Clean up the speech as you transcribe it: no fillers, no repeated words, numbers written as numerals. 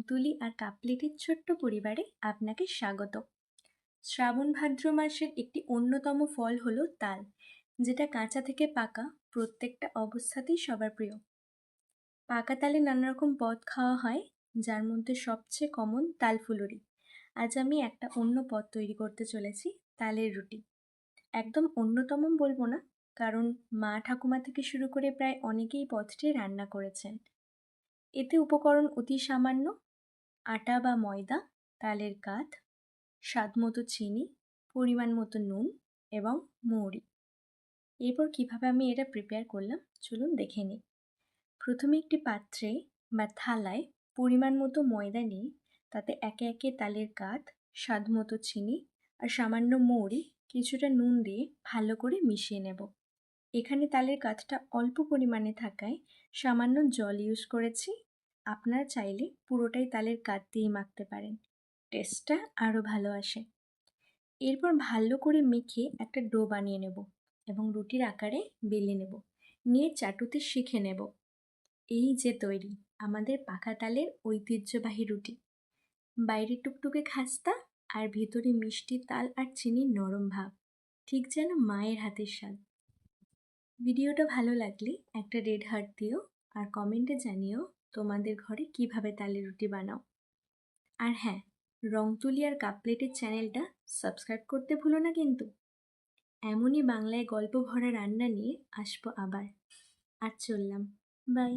রংতুলি আর কাপলেটের ছোট্ট পরিবারে আপনাকে স্বাগত। শ্রাবণ ভাদ্র মাসের একটি অন্যতম ফল হলো তাল, যেটা কাঁচা থেকে পাকা প্রত্যেকটা অবস্থাতেই সবার প্রিয়। পাকা তালে নানা রকম পদ খাওয়া হয়, যার মধ্যে সবচেয়ে কমন তাল ফুলুরি। আজ আমি একটা অন্য পদ তৈরি করতে চলেছি, তালের রুটি। একদম অন্যতম বলবো না, কারণ মা ঠাকুমা থেকে শুরু করে প্রায় অনেকেই পদটি রান্না করেছেন। এতে উপকরণ অতি সামান্য: আটা বা ময়দা, তালের কাঠ, স্বাদমতো চিনি, পরিমাণ মতো নুন এবং মৌরি। এরপর কিভাবে আমি এটা প্রিপেয়ার করলাম চলুন দেখে নিই। প্রথমে একটি পাত্রে বা থালায় পরিমাণ মতো ময়দা নিয়ে তাতে একে একে তালের কাঠ, স্বাদমতো চিনি আর সামান্য মৌরি, কিছুটা নুন দিয়ে ভালো করে মিশিয়ে নেব। এখানে তালের কাঠটা অল্প পরিমাণে থাকায় সামান্য জল ইউজ করেছি। আপনারা চাইলে পুরোটাই তালের কাঠ দিয়ে মাখতে পারেন, টেস্টটা আরও ভালো আসে। এরপর ভালো করে মেখে একটা ডো বানিয়ে নেব এবং রুটির আকারে বেলে নেব, নিয়ে চাটুতে শিখে নেব। এই যে তৈরি আমাদের পাকা তালের ঐতিহ্যবাহী রুটি। বাইরে টুকটুকে খাস্তা আর ভেতরে মিষ্টি তাল আর চিনির নরম ভাব, ঠিক যেন মায়ের হাতের স্বাদ। ভিডিওটা ভালো লাগলে একটা রেড হার্ট দিও আর কমেন্টে জানিও তোমাদের ঘরে কিভাবে তালের রুটি বানাও। আর হ্যাঁ, রংতুলি আর কাপলেটের চ্যানেলটা সাবস্ক্রাইব করতে ভুলো না কিন্তু। এমনই বাংলায় গল্প ভরা রান্না নিয়ে আসবো আবার। আজ চললাম, বাই।